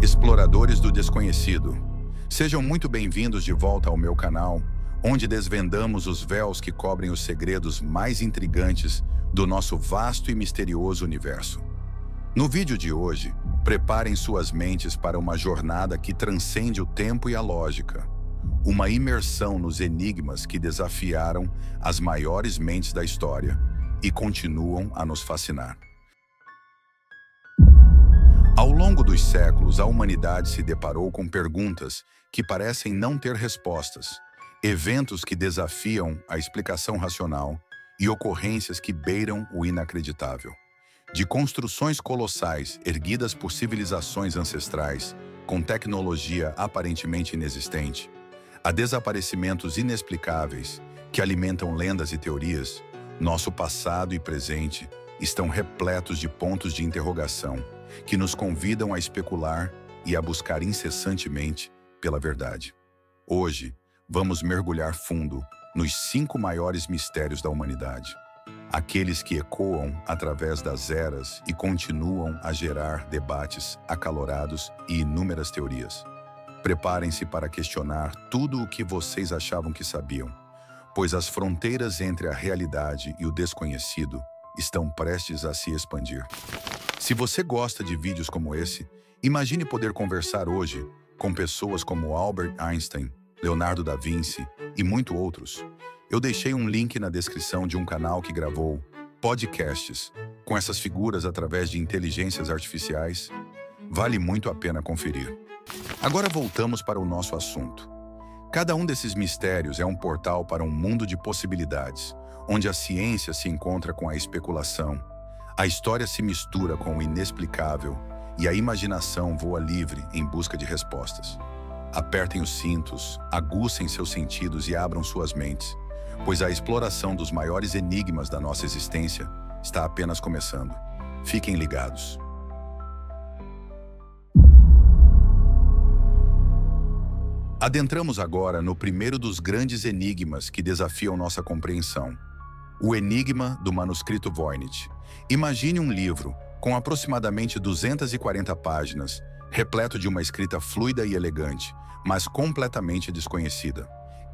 Exploradores do desconhecido. Sejam muito bem-vindos de volta ao meu canal, onde desvendamos os véus que cobrem os segredos mais intrigantes do nosso vasto e misterioso universo. No vídeo de hoje, preparem suas mentes para uma jornada que transcende o tempo e a lógica. Uma imersão nos enigmas que desafiaram as maiores mentes da história e continuam a nos fascinar. Ao longo dos séculos, a humanidade se deparou com perguntas que parecem não ter respostas, eventos que desafiam a explicação racional e ocorrências que beiram o inacreditável. De construções colossais erguidas por civilizações ancestrais, com tecnologia aparentemente inexistente, a desaparecimentos inexplicáveis que alimentam lendas e teorias, nosso passado e presente estão repletos de pontos de interrogação que nos convidam a especular e a buscar incessantemente pela verdade. Hoje, vamos mergulhar fundo nos 5 maiores mistérios da humanidade, aqueles que ecoam através das eras e continuam a gerar debates acalorados e inúmeras teorias. Preparem-se para questionar tudo o que vocês achavam que sabiam, pois as fronteiras entre a realidade e o desconhecido estão prestes a se expandir. Se você gosta de vídeos como esse, imagine poder conversar hoje com pessoas como Albert Einstein, Leonardo da Vinci e muitos outros. Eu deixei um link na descrição de um canal que gravou podcasts com essas figuras através de inteligências artificiais. Vale muito a pena conferir. Agora voltamos para o nosso assunto. Cada um desses mistérios é um portal para um mundo de possibilidades, onde a ciência se encontra com a especulação, a história se mistura com o inexplicável e a imaginação voa livre em busca de respostas. Apertem os cintos, aguçem seus sentidos e abram suas mentes, pois a exploração dos maiores enigmas da nossa existência está apenas começando. Fiquem ligados. Adentramos agora no primeiro dos grandes enigmas que desafiam nossa compreensão: o enigma do manuscrito Voynich. Imagine um livro com aproximadamente 240 páginas, repleto de uma escrita fluida e elegante, mas completamente desconhecida.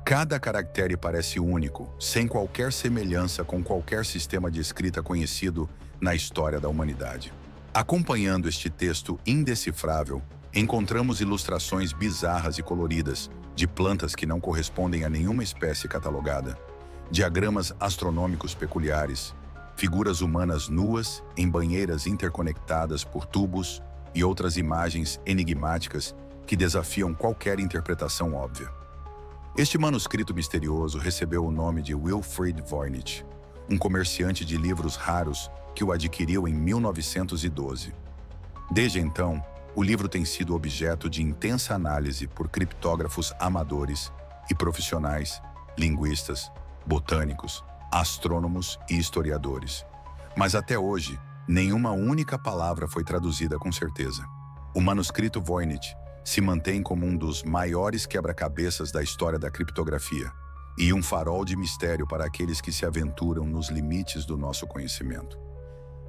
Cada caractere parece único, sem qualquer semelhança com qualquer sistema de escrita conhecido na história da humanidade. Acompanhando este texto indecifrável, encontramos ilustrações bizarras e coloridas de plantas que não correspondem a nenhuma espécie catalogada, diagramas astronômicos peculiares, figuras humanas nuas em banheiras interconectadas por tubos e outras imagens enigmáticas que desafiam qualquer interpretação óbvia. Este manuscrito misterioso recebeu o nome de Wilfrid Voynich, um comerciante de livros raros que o adquiriu em 1912. Desde então, o livro tem sido objeto de intensa análise por criptógrafos amadores e profissionais, linguistas, botânicos, astrônomos e historiadores. Mas até hoje, nenhuma única palavra foi traduzida com certeza. O manuscrito Voynich se mantém como um dos maiores quebra-cabeças da história da criptografia e um farol de mistério para aqueles que se aventuram nos limites do nosso conhecimento.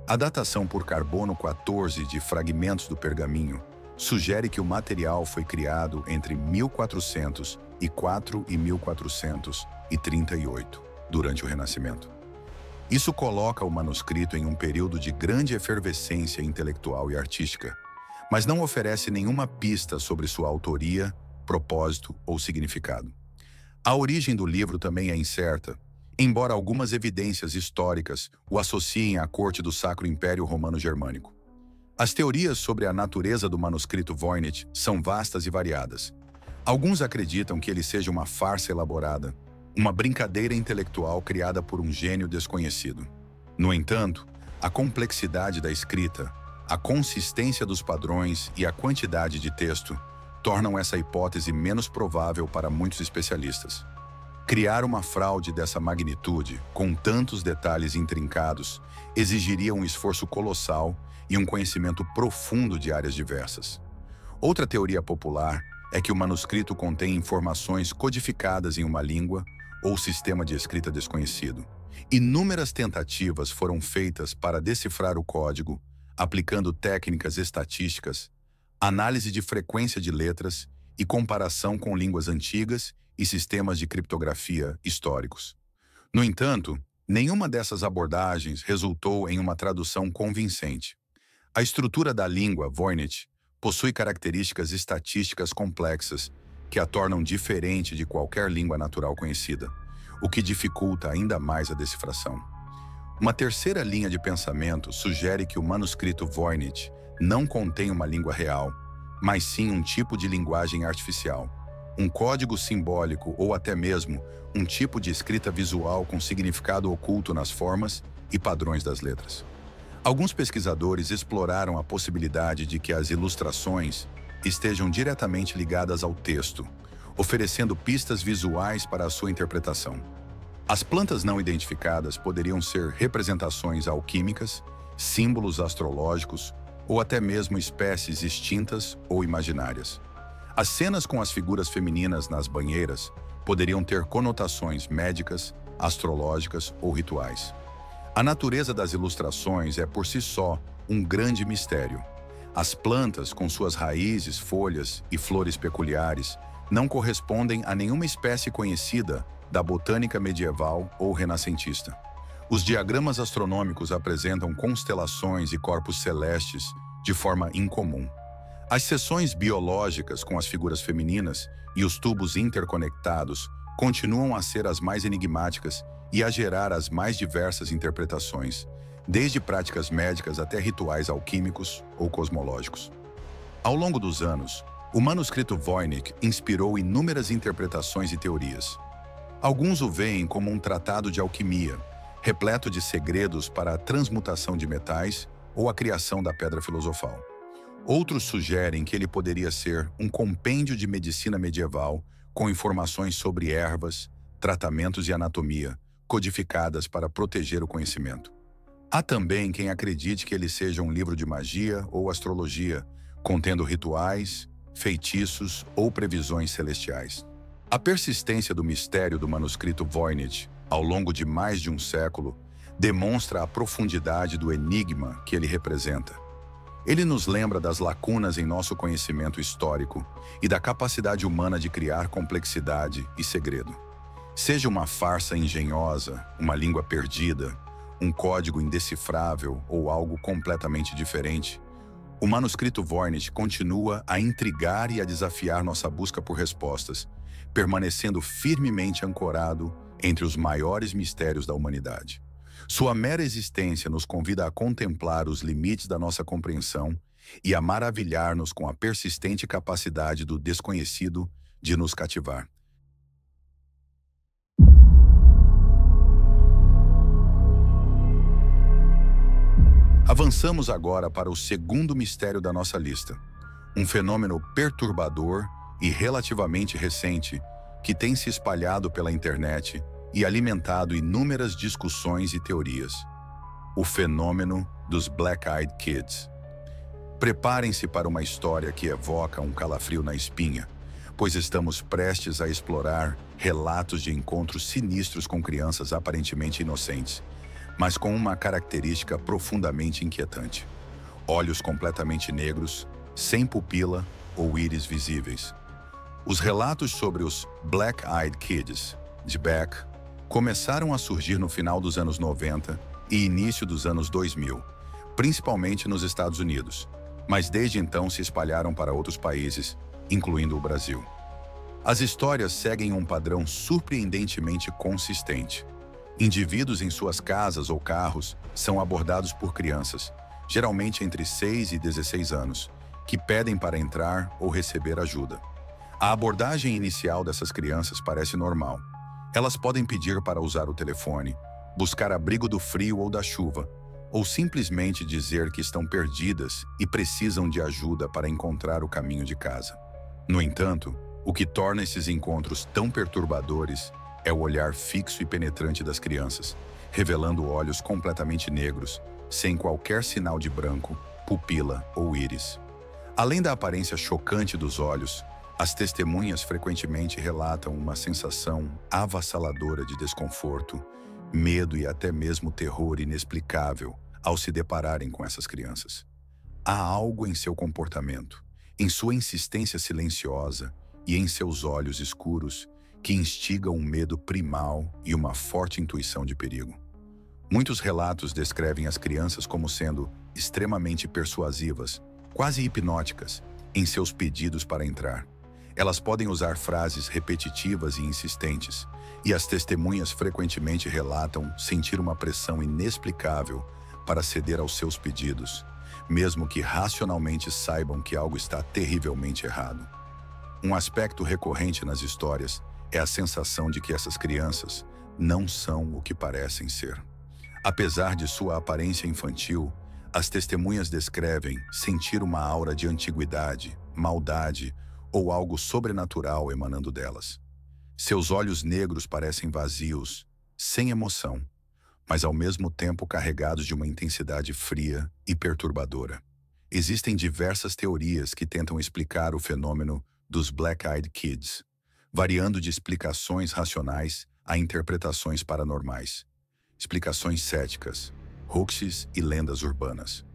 A datação por carbono 14 de fragmentos do pergaminho sugere que o material foi criado entre 1404 e 1438, durante o Renascimento. Isso coloca o manuscrito em um período de grande efervescência intelectual e artística, mas não oferece nenhuma pista sobre sua autoria, propósito ou significado. A origem do livro também é incerta, embora algumas evidências históricas o associem à corte do Sacro Império Romano Germânico. As teorias sobre a natureza do manuscrito Voynich são vastas e variadas. Alguns acreditam que ele seja uma farsa elaborada, uma brincadeira intelectual criada por um gênio desconhecido. No entanto, a complexidade da escrita, a consistência dos padrões e a quantidade de texto tornam essa hipótese menos provável para muitos especialistas. Criar uma fraude dessa magnitude, com tantos detalhes intrincados, exigiria um esforço colossal e um conhecimento profundo de áreas diversas. Outra teoria popular é que o manuscrito contém informações codificadas em uma língua ou sistema de escrita desconhecido. Inúmeras tentativas foram feitas para decifrar o código, aplicando técnicas estatísticas, análise de frequência de letras e comparação com línguas antigas e sistemas de criptografia históricos. No entanto, nenhuma dessas abordagens resultou em uma tradução convincente. A estrutura da língua Voynich possui características estatísticas complexas que a tornam diferente de qualquer língua natural conhecida, o que dificulta ainda mais a decifração. Uma terceira linha de pensamento sugere que o manuscrito Voynich não contém uma língua real, mas sim um tipo de linguagem artificial, um código simbólico ou até mesmo um tipo de escrita visual com significado oculto nas formas e padrões das letras. Alguns pesquisadores exploraram a possibilidade de que as ilustrações estejam diretamente ligadas ao texto, oferecendo pistas visuais para a sua interpretação. As plantas não identificadas poderiam ser representações alquímicas, símbolos astrológicos ou até mesmo espécies extintas ou imaginárias. As cenas com as figuras femininas nas banheiras poderiam ter conotações médicas, astrológicas ou rituais. A natureza das ilustrações é por si só um grande mistério. As plantas, com suas raízes, folhas e flores peculiares, não correspondem a nenhuma espécie conhecida da botânica medieval ou renascentista. Os diagramas astronômicos apresentam constelações e corpos celestes de forma incomum. As seções biológicas com as figuras femininas e os tubos interconectados continuam a ser as mais enigmáticas e a gerar as mais diversas interpretações, desde práticas médicas até rituais alquímicos ou cosmológicos. Ao longo dos anos, o manuscrito Voynich inspirou inúmeras interpretações e teorias. Alguns o veem como um tratado de alquimia, repleto de segredos para a transmutação de metais ou a criação da pedra filosofal. Outros sugerem que ele poderia ser um compêndio de medicina medieval com informações sobre ervas, tratamentos e anatomia, codificadas para proteger o conhecimento. Há também quem acredite que ele seja um livro de magia ou astrologia, contendo rituais, feitiços ou previsões celestiais. A persistência do mistério do manuscrito Voynich, ao longo de mais de um século, demonstra a profundidade do enigma que ele representa. Ele nos lembra das lacunas em nosso conhecimento histórico e da capacidade humana de criar complexidade e segredo. Seja uma farsa engenhosa, uma língua perdida, um código indecifrável ou algo completamente diferente, o manuscrito Voynich continua a intrigar e a desafiar nossa busca por respostas, permanecendo firmemente ancorado entre os maiores mistérios da humanidade. Sua mera existência nos convida a contemplar os limites da nossa compreensão e a maravilhar-nos com a persistente capacidade do desconhecido de nos cativar. Avançamos agora para o segundo mistério da nossa lista, um fenômeno perturbador e relativamente recente que tem se espalhado pela internet e alimentado inúmeras discussões e teorias. O fenômeno dos Black Eyed Kids. Preparem-se para uma história que evoca um calafrio na espinha, pois estamos prestes a explorar relatos de encontros sinistros com crianças aparentemente inocentes, mas com uma característica profundamente inquietante: olhos completamente negros, sem pupila ou íris visíveis. Os relatos sobre os Black Eyed Kids, de Beck, começaram a surgir no final dos anos 90 e início dos anos 2000, principalmente nos Estados Unidos, mas desde então se espalharam para outros países, incluindo o Brasil. As histórias seguem um padrão surpreendentemente consistente. Indivíduos em suas casas ou carros são abordados por crianças, geralmente entre 6 e 16 anos, que pedem para entrar ou receber ajuda. A abordagem inicial dessas crianças parece normal. Elas podem pedir para usar o telefone, buscar abrigo do frio ou da chuva, ou simplesmente dizer que estão perdidas e precisam de ajuda para encontrar o caminho de casa. No entanto, o que torna esses encontros tão perturbadores é o olhar fixo e penetrante das crianças, revelando olhos completamente negros, sem qualquer sinal de branco, pupila ou íris. Além da aparência chocante dos olhos, as testemunhas frequentemente relatam uma sensação avassaladora de desconforto, medo e até mesmo terror inexplicável ao se depararem com essas crianças. Há algo em seu comportamento, em sua insistência silenciosa e em seus olhos escuros que instigam um medo primal e uma forte intuição de perigo. Muitos relatos descrevem as crianças como sendo extremamente persuasivas, quase hipnóticas, em seus pedidos para entrar. Elas podem usar frases repetitivas e insistentes, e as testemunhas frequentemente relatam sentir uma pressão inexplicável para ceder aos seus pedidos, mesmo que racionalmente saibam que algo está terrivelmente errado. Um aspecto recorrente nas histórias é a sensação de que essas crianças não são o que parecem ser. Apesar de sua aparência infantil, as testemunhas descrevem sentir uma aura de antiguidade, maldade ou algo sobrenatural emanando delas. Seus olhos negros parecem vazios, sem emoção, mas ao mesmo tempo carregados de uma intensidade fria e perturbadora. Existem diversas teorias que tentam explicar o fenômeno dos Black Eyed Kids, variando de explicações racionais a interpretações paranormais, explicações céticas, hoaxes e lendas urbanas.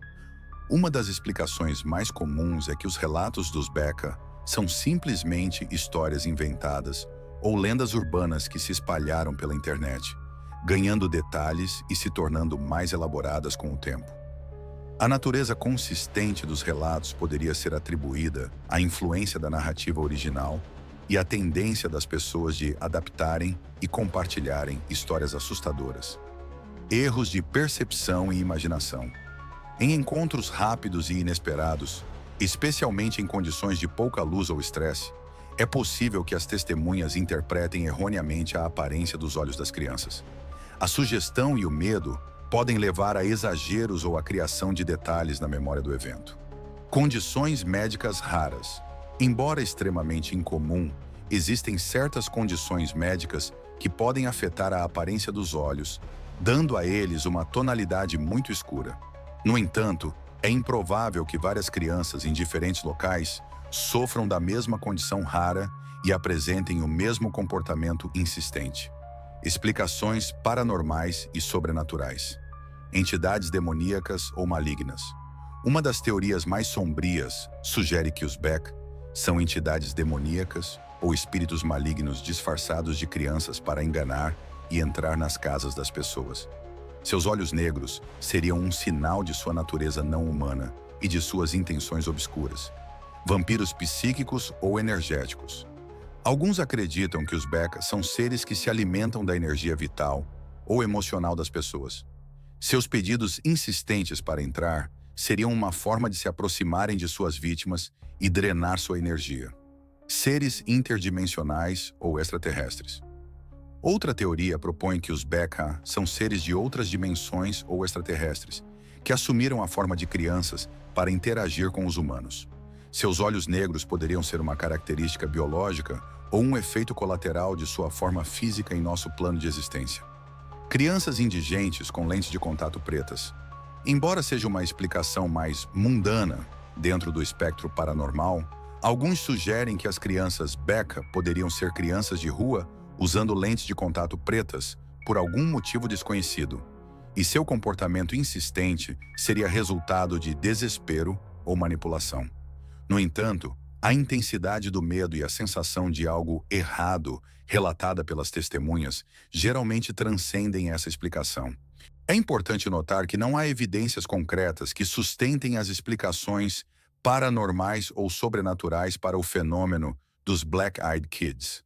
Uma das explicações mais comuns é que os relatos dos Becca são simplesmente histórias inventadas ou lendas urbanas que se espalharam pela internet, ganhando detalhes e se tornando mais elaboradas com o tempo. A natureza consistente dos relatos poderia ser atribuída à influência da narrativa original e à tendência das pessoas de adaptarem e compartilharem histórias assustadoras. Erros de percepção e imaginação. Em encontros rápidos e inesperados, especialmente em condições de pouca luz ou estresse, é possível que as testemunhas interpretem erroneamente a aparência dos olhos das crianças. A sugestão e o medo podem levar a exageros ou à criação de detalhes na memória do evento. Condições médicas raras. Embora extremamente incomum, existem certas condições médicas que podem afetar a aparência dos olhos, dando a eles uma tonalidade muito escura. No entanto, é improvável que várias crianças em diferentes locais sofram da mesma condição rara e apresentem o mesmo comportamento insistente. Explicações paranormais e sobrenaturais. Entidades demoníacas ou malignas. Uma das teorias mais sombrias sugere que os Beck são entidades demoníacas ou espíritos malignos disfarçados de crianças para enganar e entrar nas casas das pessoas. Seus olhos negros seriam um sinal de sua natureza não humana e de suas intenções obscuras. Vampiros psíquicos ou energéticos. Alguns acreditam que os Becca são seres que se alimentam da energia vital ou emocional das pessoas. Seus pedidos insistentes para entrar seriam uma forma de se aproximarem de suas vítimas e drenar sua energia. Seres interdimensionais ou extraterrestres. Outra teoria propõe que os Becca são seres de outras dimensões ou extraterrestres, que assumiram a forma de crianças para interagir com os humanos. Seus olhos negros poderiam ser uma característica biológica ou um efeito colateral de sua forma física em nosso plano de existência. Crianças indigentes com lentes de contato pretas. Embora seja uma explicação mais mundana dentro do espectro paranormal, alguns sugerem que as crianças Becca poderiam ser crianças de rua usando lentes de contato pretas por algum motivo desconhecido, e seu comportamento insistente seria resultado de desespero ou manipulação. No entanto, a intensidade do medo e a sensação de algo errado relatada pelas testemunhas geralmente transcendem essa explicação. É importante notar que não há evidências concretas que sustentem as explicações paranormais ou sobrenaturais para o fenômeno dos Black Eyed Kids.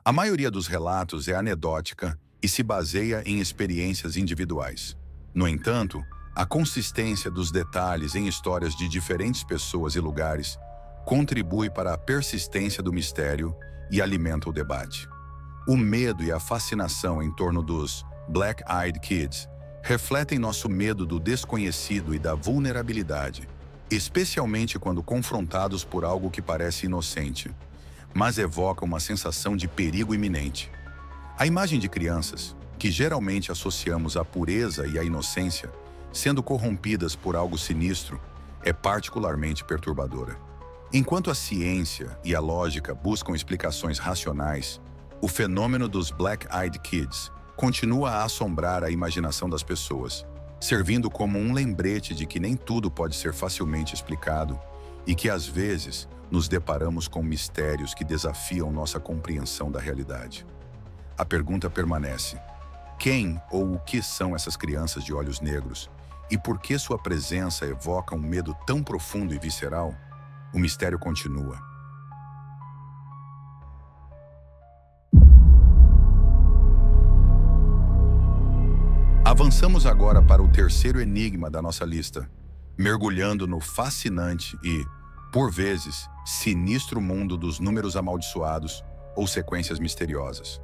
A maioria dos relatos é anedótica e se baseia em experiências individuais. No entanto, a consistência dos detalhes em histórias de diferentes pessoas e lugares contribui para a persistência do mistério e alimenta o debate. O medo e a fascinação em torno dos Black Eyed Kids refletem nosso medo do desconhecido e da vulnerabilidade, especialmente quando confrontados por algo que parece inocente, mas evoca uma sensação de perigo iminente. A imagem de crianças, que geralmente associamos à pureza e à inocência, sendo corrompidas por algo sinistro, é particularmente perturbadora. Enquanto a ciência e a lógica buscam explicações racionais, o fenômeno dos Black Eyed Kids continua a assombrar a imaginação das pessoas, servindo como um lembrete de que nem tudo pode ser facilmente explicado e que, às vezes, nos deparamos com mistérios que desafiam nossa compreensão da realidade. A pergunta permanece: quem ou o que são essas crianças de olhos negros e por que sua presença evoca um medo tão profundo e visceral? O mistério continua. Avançamos agora para o terceiro enigma da nossa lista, mergulhando no fascinante e, por vezes, sinistro mundo dos números amaldiçoados ou sequências misteriosas.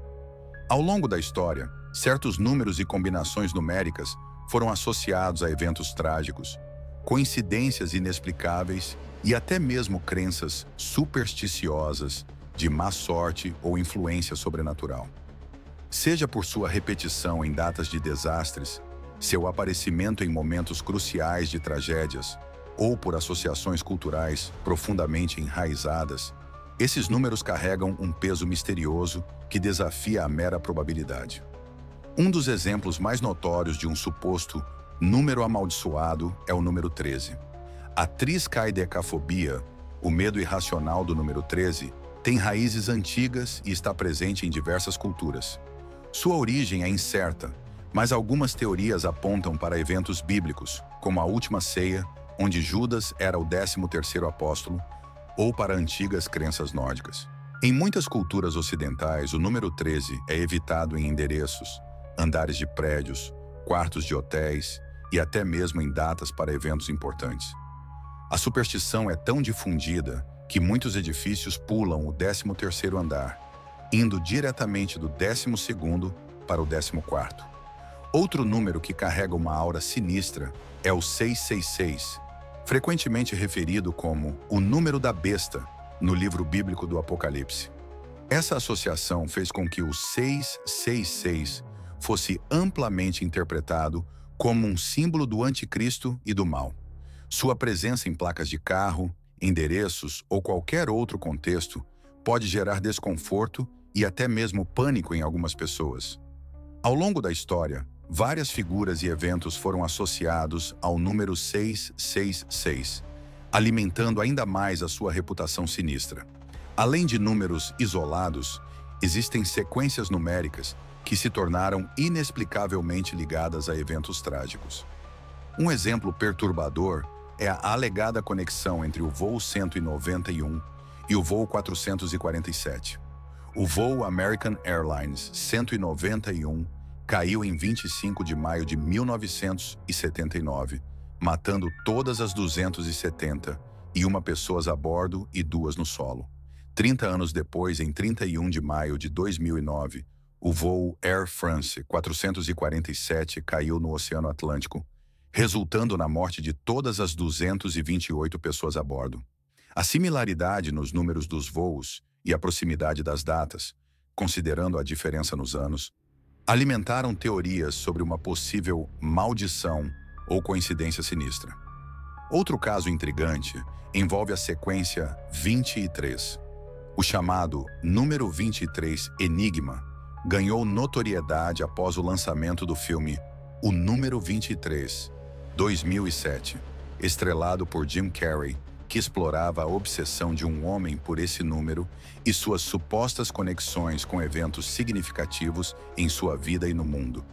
Ao longo da história, certos números e combinações numéricas foram associados a eventos trágicos, coincidências inexplicáveis e até mesmo crenças supersticiosas de má sorte ou influência sobrenatural. Seja por sua repetição em datas de desastres, seu aparecimento em momentos cruciais de tragédias, ou por associações culturais profundamente enraizadas, esses números carregam um peso misterioso que desafia a mera probabilidade. Um dos exemplos mais notórios de um suposto número amaldiçoado é o número 13. A triskaidecafobia, o medo irracional do número 13, tem raízes antigas e está presente em diversas culturas. Sua origem é incerta, mas algumas teorias apontam para eventos bíblicos, como a Última Ceia, onde Judas era o 13º apóstolo, ou para antigas crenças nórdicas. Em muitas culturas ocidentais, o número 13 é evitado em endereços, andares de prédios, quartos de hotéis e até mesmo em datas para eventos importantes. A superstição é tão difundida que muitos edifícios pulam o 13º andar, indo diretamente do 12º para o 14º. Outro número que carrega uma aura sinistra é o 666, frequentemente referido como o número da besta no livro bíblico do Apocalipse. Essa associação fez com que o 666 fosse amplamente interpretado como um símbolo do anticristo e do mal. Sua presença em placas de carro, endereços ou qualquer outro contexto pode gerar desconforto e até mesmo pânico em algumas pessoas. Ao longo da história, várias figuras e eventos foram associados ao número 666, alimentando ainda mais a sua reputação sinistra. Além de números isolados, existem sequências numéricas que se tornaram inexplicavelmente ligadas a eventos trágicos. Um exemplo perturbador é a alegada conexão entre o voo 191 e o voo 447. O voo American Airlines 191 caiu em 25 de maio de 1979, matando todas as 271 pessoas a bordo e 2 no solo. 30 anos depois, em 31 de maio de 2009, o voo Air France 447 caiu no Oceano Atlântico, resultando na morte de todas as 228 pessoas a bordo. A similaridade nos números dos voos e a proximidade das datas, considerando a diferença nos anos, alimentaram teorias sobre uma possível maldição ou coincidência sinistra. Outro caso intrigante envolve a sequência 23. O chamado número 23 Enigma ganhou notoriedade após o lançamento do filme O Número 23, 2007, estrelado por Jim Carrey, que explorava a obsessão de um homem por esse número e suas supostas conexões com eventos significativos em sua vida e no mundo.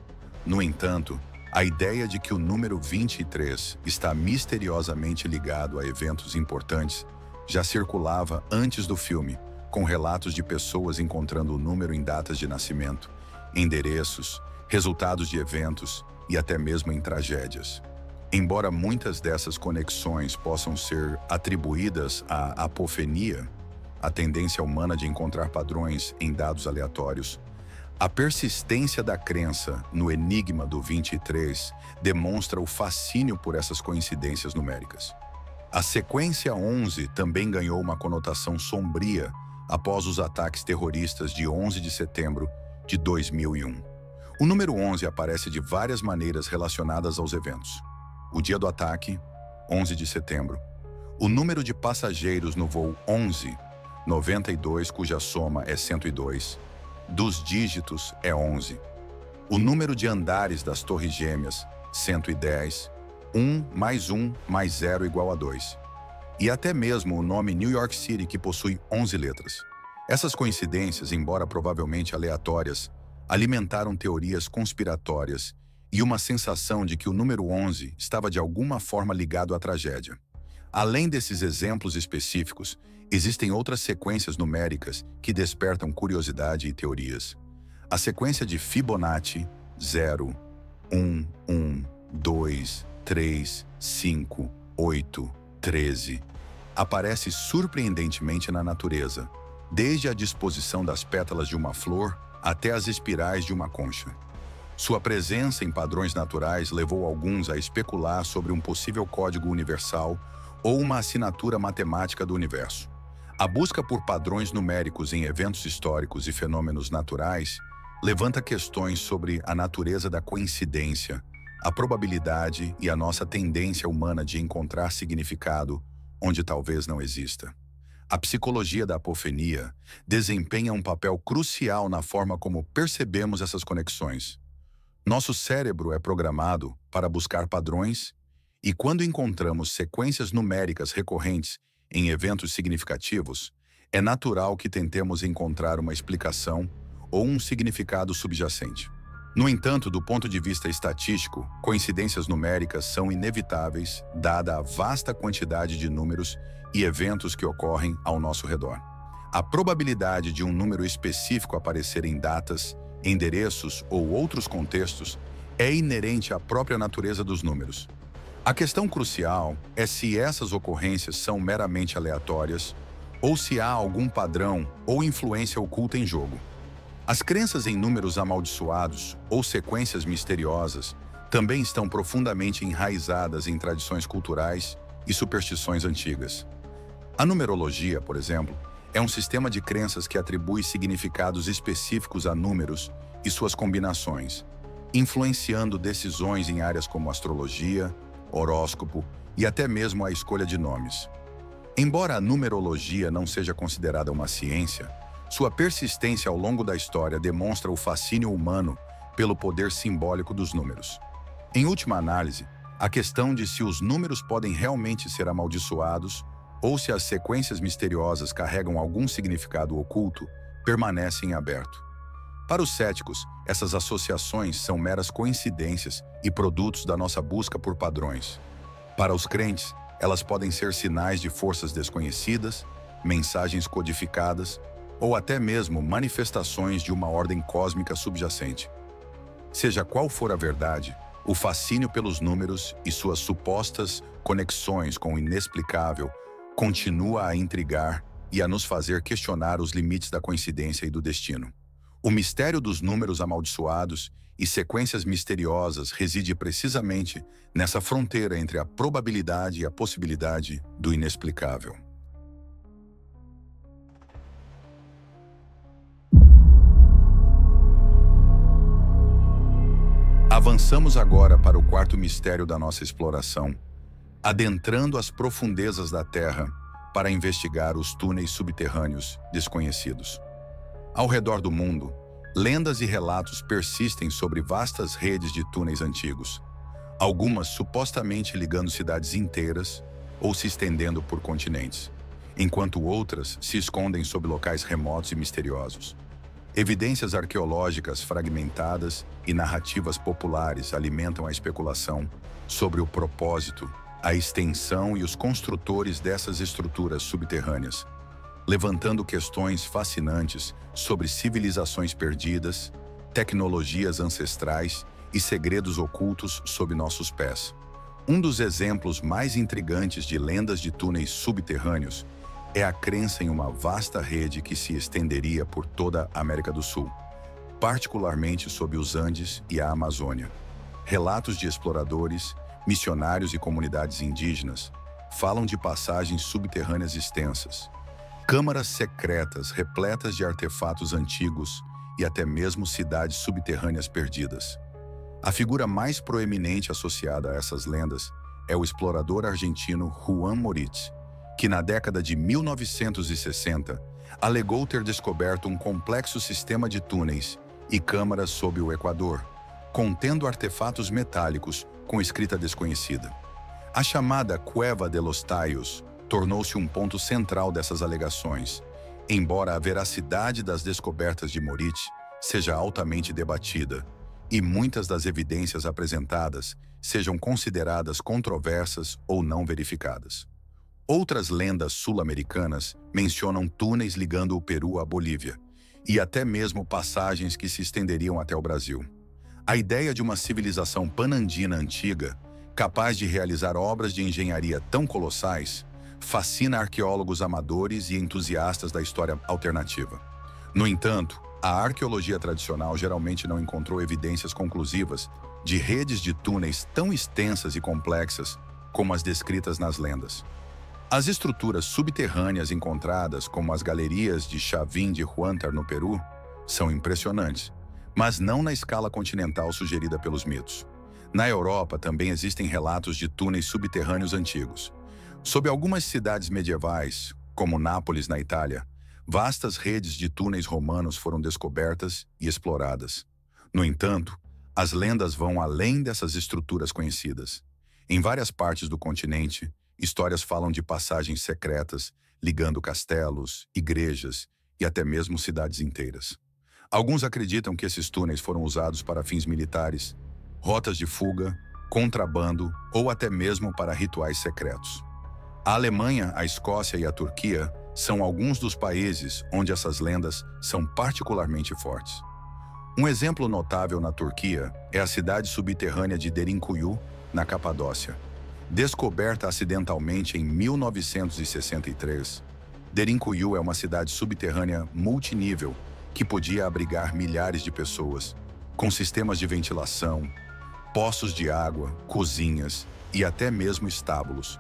No entanto, a ideia de que o número 23 está misteriosamente ligado a eventos importantes já circulava antes do filme, com relatos de pessoas encontrando o número em datas de nascimento, endereços, resultados de eventos e até mesmo em tragédias. Embora muitas dessas conexões possam ser atribuídas à apofenia, a tendência humana de encontrar padrões em dados aleatórios, a persistência da crença no enigma do 23 demonstra o fascínio por essas coincidências numéricas. A sequência 11 também ganhou uma conotação sombria após os ataques terroristas de 11 de setembro de 2001. O número 11 aparece de várias maneiras relacionadas aos eventos. O dia do ataque, 11 de setembro. O número de passageiros no voo 11, 92, cuja soma é 102, dos dígitos é 11. O número de andares das Torres Gêmeas, 110, 1 mais 0 igual a 2. e até mesmo o nome New York City, que possui 11 letras. Essas coincidências, embora provavelmente aleatórias, alimentaram teorias conspiratórias e uma sensação de que o número 11 estava de alguma forma ligado à tragédia. Além desses exemplos específicos, existem outras sequências numéricas que despertam curiosidade e teorias. A sequência de Fibonacci, 0, 1, 1, 2, 3, 5, 8, 13, aparece surpreendentemente na natureza, desde a disposição das pétalas de uma flor até as espirais de uma concha. Sua presença em padrões naturais levou alguns a especular sobre um possível código universal ou uma assinatura matemática do universo. A busca por padrões numéricos em eventos históricos e fenômenos naturais levanta questões sobre a natureza da coincidência, a probabilidade e a nossa tendência humana de encontrar significado onde talvez não exista. A psicologia da apofenia desempenha um papel crucial na forma como percebemos essas conexões. Nosso cérebro é programado para buscar padrões e, quando encontramos sequências numéricas recorrentes em eventos significativos, é natural que tentemos encontrar uma explicação ou um significado subjacente. No entanto, do ponto de vista estatístico, coincidências numéricas são inevitáveis, dada a vasta quantidade de números e eventos que ocorrem ao nosso redor. A probabilidade de um número específico aparecer em datas, endereços ou outros contextos é inerente à própria natureza dos números. A questão crucial é se essas ocorrências são meramente aleatórias ou se há algum padrão ou influência oculta em jogo. As crenças em números amaldiçoados ou sequências misteriosas também estão profundamente enraizadas em tradições culturais e superstições antigas. A numerologia, por exemplo, é um sistema de crenças que atribui significados específicos a números e suas combinações, influenciando decisões em áreas como astrologia, horóscopo e até mesmo a escolha de nomes. Embora a numerologia não seja considerada uma ciência, sua persistência ao longo da história demonstra o fascínio humano pelo poder simbólico dos números. Em última análise, a questão de se os números podem realmente ser amaldiçoados ou se as sequências misteriosas carregam algum significado oculto permanece em aberto. Para os céticos, essas associações são meras coincidências e produtos da nossa busca por padrões. Para os crentes, elas podem ser sinais de forças desconhecidas, mensagens codificadas ou até mesmo manifestações de uma ordem cósmica subjacente. Seja qual for a verdade, o fascínio pelos números e suas supostas conexões com o inexplicável continua a intrigar e a nos fazer questionar os limites da coincidência e do destino. O mistério dos números amaldiçoados e sequências misteriosas reside precisamente nessa fronteira entre a probabilidade e a possibilidade do inexplicável. Avançamos agora para o quarto mistério da nossa exploração, adentrando as profundezas da Terra para investigar os túneis subterrâneos desconhecidos. Ao redor do mundo, lendas e relatos persistem sobre vastas redes de túneis antigos, algumas supostamente ligando cidades inteiras ou se estendendo por continentes, enquanto outras se escondem sob locais remotos e misteriosos. Evidências arqueológicas fragmentadas e narrativas populares alimentam a especulação sobre o propósito, a extensão e os construtores dessas estruturas subterrâneas, levantando questões fascinantes sobre civilizações perdidas, tecnologias ancestrais e segredos ocultos sob nossos pés. Um dos exemplos mais intrigantes de lendas de túneis subterrâneos é a crença em uma vasta rede que se estenderia por toda a América do Sul, particularmente sob os Andes e a Amazônia. Relatos de exploradores, missionários e comunidades indígenas falam de passagens subterrâneas extensas, câmaras secretas repletas de artefatos antigos e até mesmo cidades subterrâneas perdidas. A figura mais proeminente associada a essas lendas é o explorador argentino Juan Moritz, que na década de 1960 alegou ter descoberto um complexo sistema de túneis e câmaras sob o Equador, contendo artefatos metálicos com escrita desconhecida. A chamada Cueva de los Tallos, tornou-se um ponto central dessas alegações, embora a veracidade das descobertas de Moritz seja altamente debatida e muitas das evidências apresentadas sejam consideradas controversas ou não verificadas. Outras lendas sul-americanas mencionam túneis ligando o Peru à Bolívia, e até mesmo passagens que se estenderiam até o Brasil. A ideia de uma civilização panandina antiga, capaz de realizar obras de engenharia tão colossais, fascina arqueólogos amadores e entusiastas da história alternativa. No entanto, a arqueologia tradicional geralmente não encontrou evidências conclusivas de redes de túneis tão extensas e complexas como as descritas nas lendas. As estruturas subterrâneas encontradas, como as galerias de Chavín de Huántar no Peru, são impressionantes, mas não na escala continental sugerida pelos mitos. Na Europa também existem relatos de túneis subterrâneos antigos. Sob algumas cidades medievais, como Nápoles na Itália, vastas redes de túneis romanos foram descobertas e exploradas. No entanto, as lendas vão além dessas estruturas conhecidas. Em várias partes do continente, histórias falam de passagens secretas, ligando castelos, igrejas e até mesmo cidades inteiras. Alguns acreditam que esses túneis foram usados para fins militares, rotas de fuga, contrabando ou até mesmo para rituais secretos. A Alemanha, a Escócia e a Turquia são alguns dos países onde essas lendas são particularmente fortes. Um exemplo notável na Turquia é a cidade subterrânea de Derinkuyu, na Capadócia. Descoberta acidentalmente em 1963, Derinkuyu é uma cidade subterrânea multinível que podia abrigar milhares de pessoas, com sistemas de ventilação, poços de água, cozinhas e até mesmo estábulos.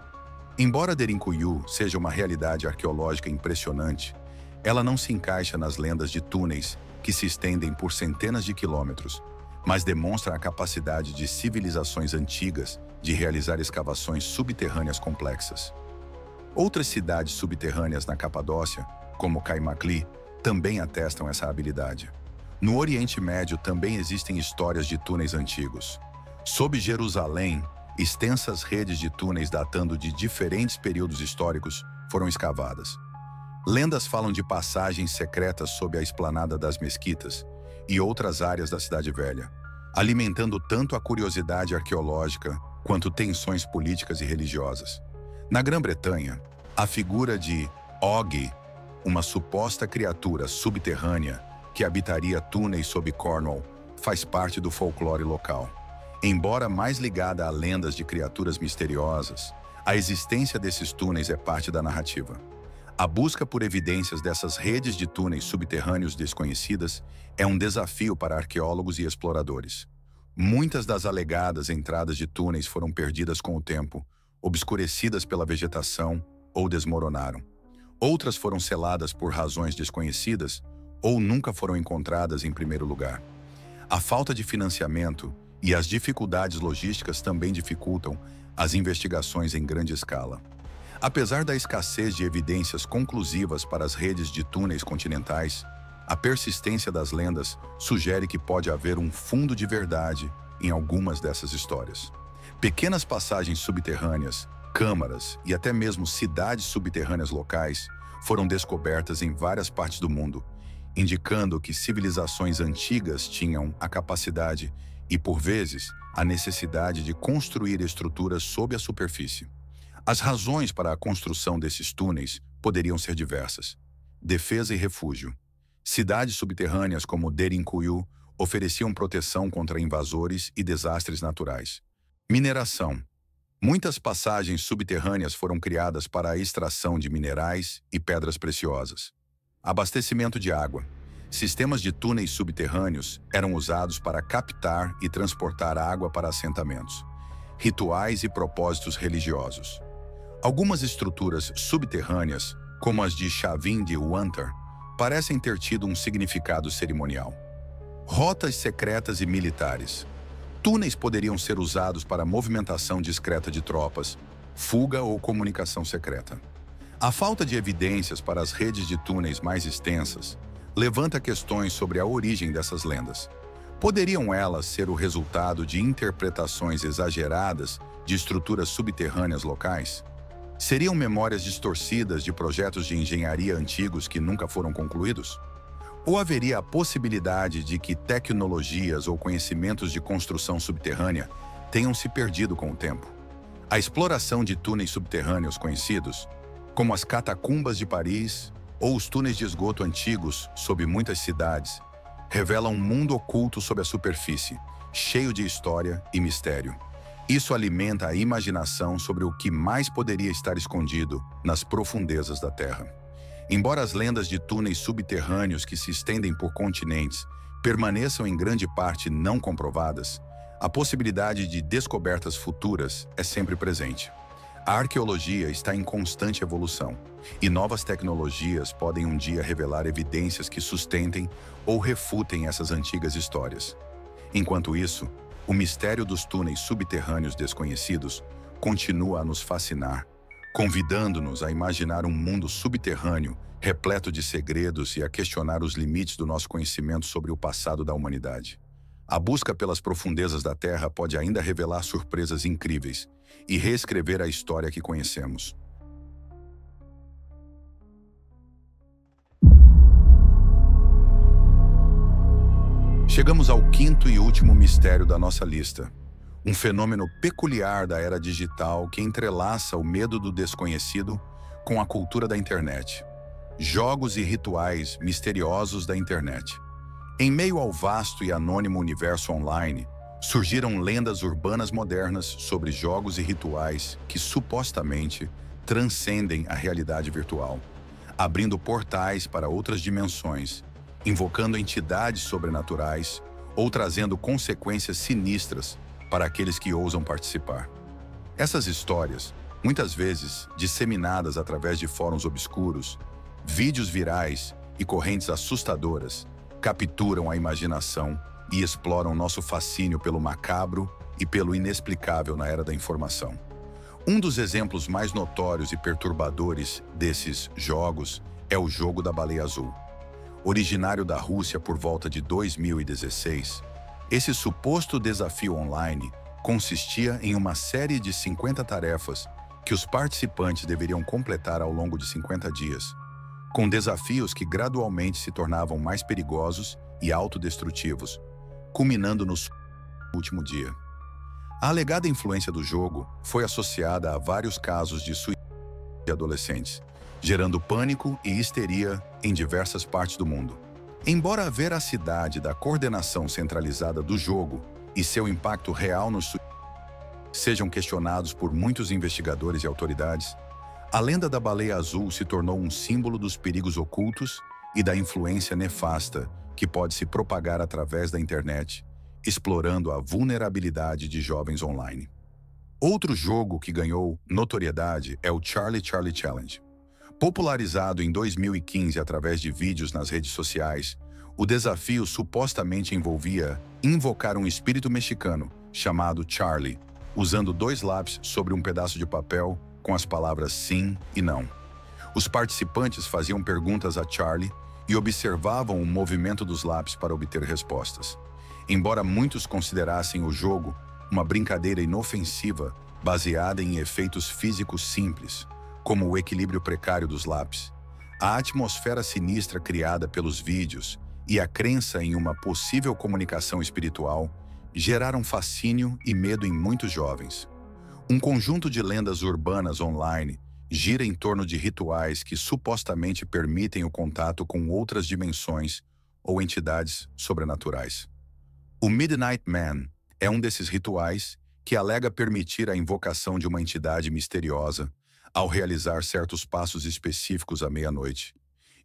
Embora Derinkuyu seja uma realidade arqueológica impressionante, ela não se encaixa nas lendas de túneis que se estendem por centenas de quilômetros, mas demonstra a capacidade de civilizações antigas de realizar escavações subterrâneas complexas. Outras cidades subterrâneas na Capadócia, como Kaymakli, também atestam essa habilidade. No Oriente Médio também existem histórias de túneis antigos. Sob Jerusalém, extensas redes de túneis datando de diferentes períodos históricos foram escavadas. Lendas falam de passagens secretas sob a esplanada das mesquitas e outras áreas da Cidade Velha, alimentando tanto a curiosidade arqueológica quanto tensões políticas e religiosas. Na Grã-Bretanha, a figura de Og, uma suposta criatura subterrânea que habitaria túneis sob Cornwall, faz parte do folclore local. Embora mais ligada a lendas de criaturas misteriosas, a existência desses túneis é parte da narrativa. A busca por evidências dessas redes de túneis subterrâneos desconhecidas é um desafio para arqueólogos e exploradores. Muitas das alegadas entradas de túneis foram perdidas com o tempo, obscurecidas pela vegetação ou desmoronaram. Outras foram seladas por razões desconhecidas ou nunca foram encontradas em primeiro lugar. A falta de financiamento e as dificuldades logísticas também dificultam as investigações em grande escala. Apesar da escassez de evidências conclusivas para as redes de túneis continentais, a persistência das lendas sugere que pode haver um fundo de verdade em algumas dessas histórias. Pequenas passagens subterrâneas, câmaras e até mesmo cidades subterrâneas locais foram descobertas em várias partes do mundo, indicando que civilizações antigas tinham a capacidade e, por vezes, a necessidade de construir estruturas sob a superfície. As razões para a construção desses túneis poderiam ser diversas. Defesa e refúgio. Cidades subterrâneas como Derinkuyu ofereciam proteção contra invasores e desastres naturais. Mineração. Muitas passagens subterrâneas foram criadas para a extração de minerais e pedras preciosas. Abastecimento de água. Sistemas de túneis subterrâneos eram usados para captar e transportar água para assentamentos. Rituais e propósitos religiosos. Algumas estruturas subterrâneas, como as de Chavín de Huántar, parecem ter tido um significado cerimonial. Rotas secretas e militares. Túneis poderiam ser usados para movimentação discreta de tropas, fuga ou comunicação secreta. A falta de evidências para as redes de túneis mais extensas levanta questões sobre a origem dessas lendas. Poderiam elas ser o resultado de interpretações exageradas de estruturas subterrâneas locais? Seriam memórias distorcidas de projetos de engenharia antigos que nunca foram concluídos? Ou haveria a possibilidade de que tecnologias ou conhecimentos de construção subterrânea tenham se perdido com o tempo? A exploração de túneis subterrâneos conhecidos, como as catacumbas de Paris ou os túneis de esgoto antigos sob muitas cidades, revelam um mundo oculto sob a superfície, cheio de história e mistério. Isso alimenta a imaginação sobre o que mais poderia estar escondido nas profundezas da Terra. Embora as lendas de túneis subterrâneos que se estendem por continentes permaneçam em grande parte não comprovadas, a possibilidade de descobertas futuras é sempre presente. A arqueologia está em constante evolução, e novas tecnologias podem um dia revelar evidências que sustentem ou refutem essas antigas histórias. Enquanto isso, o mistério dos túneis subterrâneos desconhecidos continua a nos fascinar, convidando-nos a imaginar um mundo subterrâneo repleto de segredos e a questionar os limites do nosso conhecimento sobre o passado da humanidade. A busca pelas profundezas da Terra pode ainda revelar surpresas incríveis e reescrever a história que conhecemos. Chegamos ao quinto e último mistério da nossa lista. Um fenômeno peculiar da era digital que entrelaça o medo do desconhecido com a cultura da internet. Jogos e rituais misteriosos da internet. Em meio ao vasto e anônimo universo online, surgiram lendas urbanas modernas sobre jogos e rituais que supostamente transcendem a realidade virtual, abrindo portais para outras dimensões, invocando entidades sobrenaturais ou trazendo consequências sinistras para aqueles que ousam participar. Essas histórias, muitas vezes disseminadas através de fóruns obscuros, vídeos virais e correntes assustadoras, capturam a imaginação e exploram nosso fascínio pelo macabro e pelo inexplicável na era da informação. Um dos exemplos mais notórios e perturbadores desses jogos é o jogo da baleia azul. Originário da Rússia por volta de 2016, esse suposto desafio online consistia em uma série de 50 tarefas que os participantes deveriam completar ao longo de 50 dias, com desafios que gradualmente se tornavam mais perigosos e autodestrutivos, culminando no último dia. A alegada influência do jogo foi associada a vários casos de suicídio de adolescentes, gerando pânico e histeria em diversas partes do mundo. Embora a veracidade da coordenação centralizada do jogo e seu impacto real nos suicídios sejam questionados por muitos investigadores e autoridades, a lenda da baleia azul se tornou um símbolo dos perigos ocultos e da influência nefasta que pode se propagar através da internet, explorando a vulnerabilidade de jovens online. Outro jogo que ganhou notoriedade é o Charlie Charlie Challenge. Popularizado em 2015 através de vídeos nas redes sociais, o desafio supostamente envolvia invocar um espírito mexicano chamado Charlie, usando 2 lápis sobre um pedaço de papel com as palavras sim e não. Os participantes faziam perguntas a Charlie e observavam o movimento dos lápis para obter respostas. Embora muitos considerassem o jogo uma brincadeira inofensiva baseada em efeitos físicos simples, como o equilíbrio precário dos lápis, a atmosfera sinistra criada pelos vídeos e a crença em uma possível comunicação espiritual geraram fascínio e medo em muitos jovens. Um conjunto de lendas urbanas online gira em torno de rituais que supostamente permitem o contato com outras dimensões ou entidades sobrenaturais. O Midnight Man é um desses rituais que alega permitir a invocação de uma entidade misteriosa ao realizar certos passos específicos à meia-noite,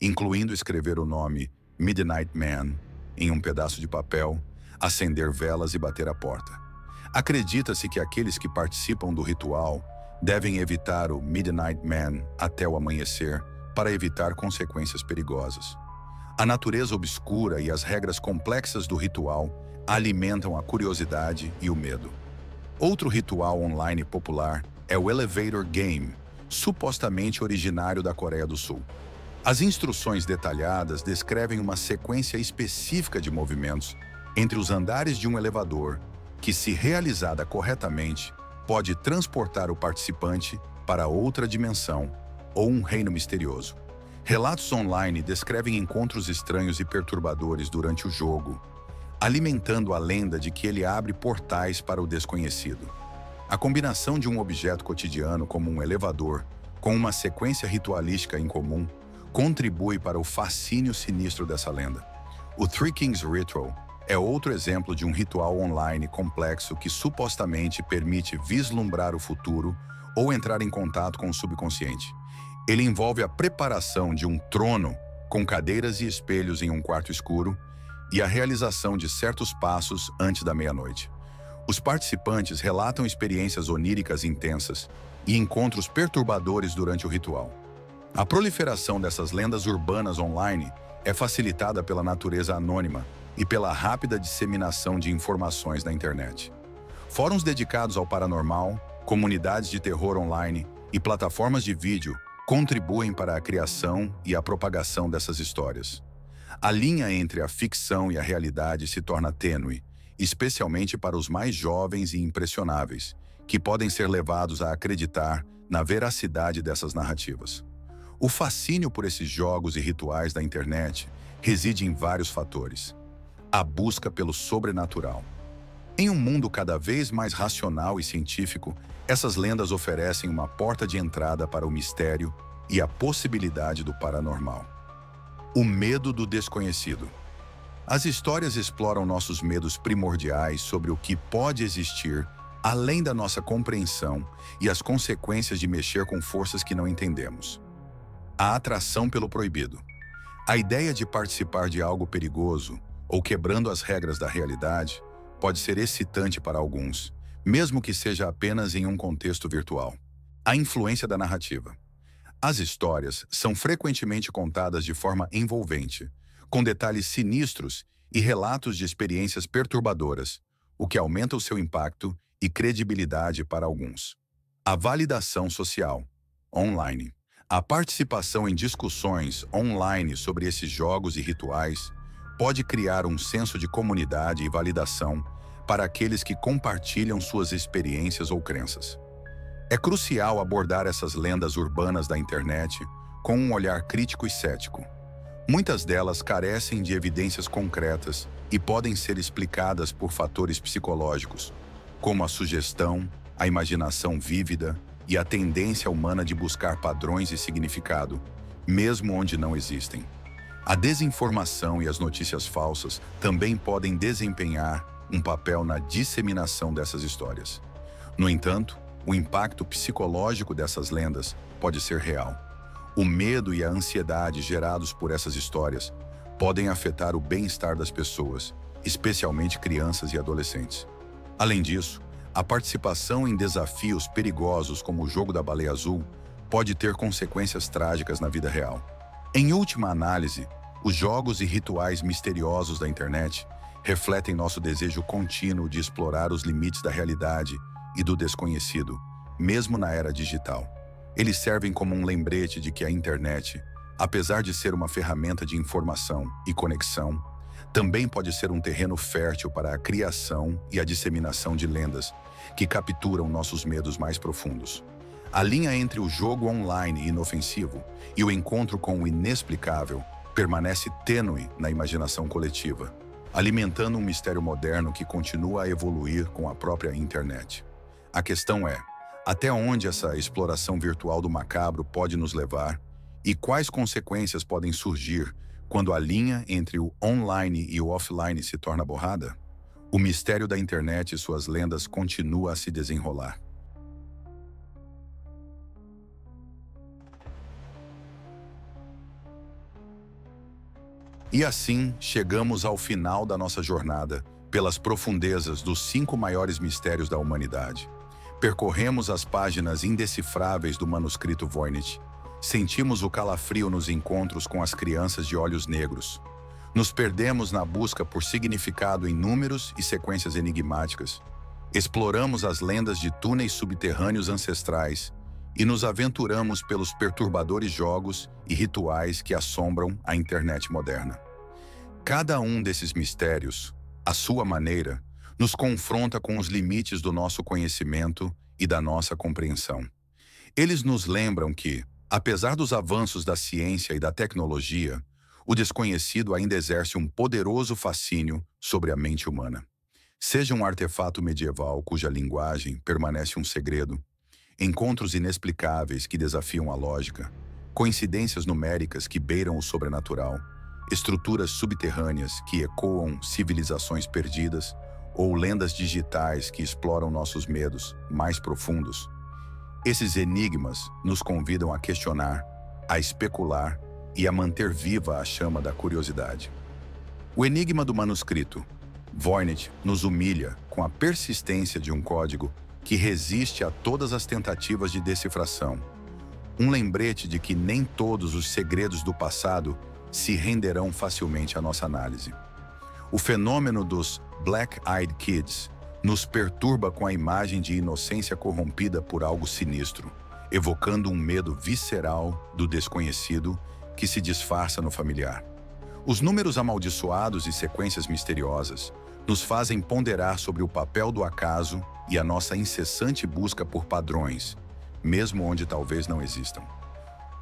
incluindo escrever o nome Midnight Man em um pedaço de papel, acender velas e bater a porta. Acredita-se que aqueles que participam do ritual devem evitar o Midnight Man até o amanhecer para evitar consequências perigosas. A natureza obscura e as regras complexas do ritual alimentam a curiosidade e o medo. Outro ritual online popular é o Elevator Game, supostamente originário da Coreia do Sul. As instruções detalhadas descrevem uma sequência específica de movimentos entre os andares de um elevador que, se realizada corretamente, pode transportar o participante para outra dimensão ou um reino misterioso. Relatos online descrevem encontros estranhos e perturbadores durante o jogo, alimentando a lenda de que ele abre portais para o desconhecido. A combinação de um objeto cotidiano como um elevador com uma sequência ritualística em comum contribui para o fascínio sinistro dessa lenda. O Three Kings Ritual é outro exemplo de um ritual online complexo que supostamente permite vislumbrar o futuro ou entrar em contato com o subconsciente. Ele envolve a preparação de um trono com cadeiras e espelhos em um quarto escuro e a realização de certos passos antes da meia-noite. Os participantes relatam experiências oníricas intensas e encontros perturbadores durante o ritual. A proliferação dessas lendas urbanas online é facilitada pela natureza anônima e pela rápida disseminação de informações na internet. Fóruns dedicados ao paranormal, comunidades de terror online e plataformas de vídeo contribuem para a criação e a propagação dessas histórias. A linha entre a ficção e a realidade se torna tênue, especialmente para os mais jovens e impressionáveis, que podem ser levados a acreditar na veracidade dessas narrativas. O fascínio por esses jogos e rituais da internet reside em vários fatores. A busca pelo sobrenatural. Em um mundo cada vez mais racional e científico, essas lendas oferecem uma porta de entrada para o mistério e a possibilidade do paranormal. O medo do desconhecido. As histórias exploram nossos medos primordiais sobre o que pode existir além da nossa compreensão e as consequências de mexer com forças que não entendemos. A atração pelo proibido. A ideia de participar de algo perigoso ou quebrando as regras da realidade pode ser excitante para alguns, mesmo que seja apenas em um contexto virtual. A influência da narrativa. As histórias são frequentemente contadas de forma envolvente, com detalhes sinistros e relatos de experiências perturbadoras, o que aumenta o seu impacto e credibilidade para alguns. A validação social. Online. A participação em discussões online sobre esses jogos e rituais pode criar um senso de comunidade e validação para aqueles que compartilham suas experiências ou crenças. É crucial abordar essas lendas urbanas da internet com um olhar crítico e cético. Muitas delas carecem de evidências concretas e podem ser explicadas por fatores psicológicos, como a sugestão, a imaginação vívida e a tendência humana de buscar padrões e significado, mesmo onde não existem. A desinformação e as notícias falsas também podem desempenhar um papel na disseminação dessas histórias. No entanto, o impacto psicológico dessas lendas pode ser real. O medo e a ansiedade gerados por essas histórias podem afetar o bem-estar das pessoas, especialmente crianças e adolescentes. Além disso, a participação em desafios perigosos como o jogo da baleia azul pode ter consequências trágicas na vida real. Em última análise, os jogos e rituais misteriosos da internet refletem nosso desejo contínuo de explorar os limites da realidade e do desconhecido, mesmo na era digital. Eles servem como um lembrete de que a internet, apesar de ser uma ferramenta de informação e conexão, também pode ser um terreno fértil para a criação e a disseminação de lendas que capturam nossos medos mais profundos. A linha entre o jogo online inofensivo e o encontro com o inexplicável permanece tênue na imaginação coletiva, alimentando um mistério moderno que continua a evoluir com a própria internet. A questão é, até onde essa exploração virtual do macabro pode nos levar e quais consequências podem surgir quando a linha entre o online e o offline se torna borrada? O mistério da internet e suas lendas continua a se desenrolar. E assim, chegamos ao final da nossa jornada pelas profundezas dos 5 maiores mistérios da humanidade. Percorremos as páginas indecifráveis do manuscrito Voynich. Sentimos o calafrio nos encontros com as crianças de olhos negros. Nos perdemos na busca por significado em números e sequências enigmáticas. Exploramos as lendas de túneis subterrâneos ancestrais e nos aventuramos pelos perturbadores jogos e rituais que assombram a internet moderna. Cada um desses mistérios, à sua maneira, nos confronta com os limites do nosso conhecimento e da nossa compreensão. Eles nos lembram que, apesar dos avanços da ciência e da tecnologia, o desconhecido ainda exerce um poderoso fascínio sobre a mente humana. Seja um artefato medieval cuja linguagem permanece um segredo, encontros inexplicáveis que desafiam a lógica, coincidências numéricas que beiram o sobrenatural, estruturas subterrâneas que ecoam civilizações perdidas ou lendas digitais que exploram nossos medos mais profundos. Esses enigmas nos convidam a questionar, a especular e a manter viva a chama da curiosidade. O enigma do manuscrito. Voynich nos humilha com a persistência de um código que resiste a todas as tentativas de decifração. Um lembrete de que nem todos os segredos do passado se renderão facilmente à nossa análise. O fenômeno dos Black Eyed Kids nos perturba com a imagem de inocência corrompida por algo sinistro, evocando um medo visceral do desconhecido que se disfarça no familiar. Os números amaldiçoados e sequências misteriosas nos fazem ponderar sobre o papel do acaso e a nossa incessante busca por padrões, mesmo onde talvez não existam.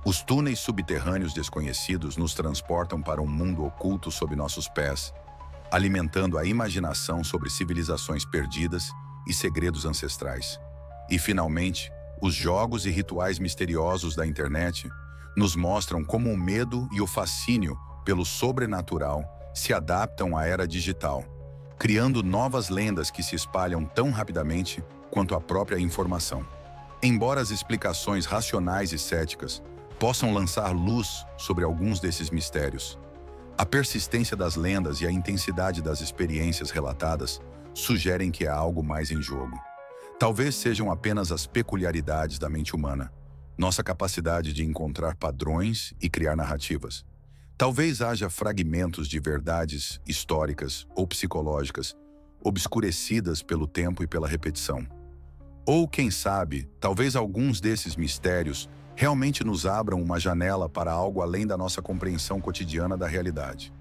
Os túneis subterrâneos desconhecidos nos transportam para um mundo oculto sob nossos pés, alimentando a imaginação sobre civilizações perdidas e segredos ancestrais. E, finalmente, os jogos e rituais misteriosos da internet nos mostram como o medo e o fascínio pelo sobrenatural se adaptam à era digital, criando novas lendas que se espalham tão rapidamente quanto a própria informação. Embora as explicações racionais e céticas possam lançar luz sobre alguns desses mistérios, a persistência das lendas e a intensidade das experiências relatadas sugerem que há algo mais em jogo. Talvez sejam apenas as peculiaridades da mente humana, nossa capacidade de encontrar padrões e criar narrativas. Talvez haja fragmentos de verdades históricas ou psicológicas, obscurecidas pelo tempo e pela repetição. Ou, quem sabe, talvez alguns desses mistérios realmente nos abram uma janela para algo além da nossa compreensão cotidiana da realidade.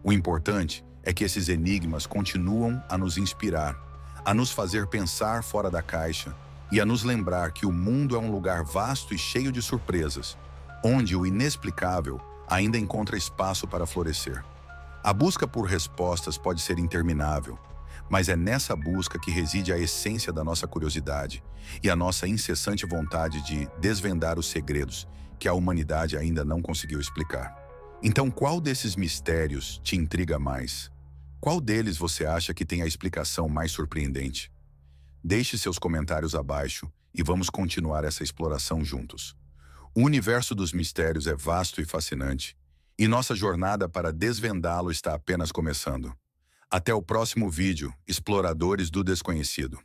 O importante é que esses enigmas continuam a nos inspirar, a nos fazer pensar fora da caixa e a nos lembrar que o mundo é um lugar vasto e cheio de surpresas, onde o inexplicável ainda encontra espaço para florescer. A busca por respostas pode ser interminável, mas é nessa busca que reside a essência da nossa curiosidade e a nossa incessante vontade de desvendar os segredos que a humanidade ainda não conseguiu explicar. Então, qual desses mistérios te intriga mais? Qual deles você acha que tem a explicação mais surpreendente? Deixe seus comentários abaixo e vamos continuar essa exploração juntos. O universo dos mistérios é vasto e fascinante, e nossa jornada para desvendá-lo está apenas começando. Até o próximo vídeo, Exploradores do Desconhecido.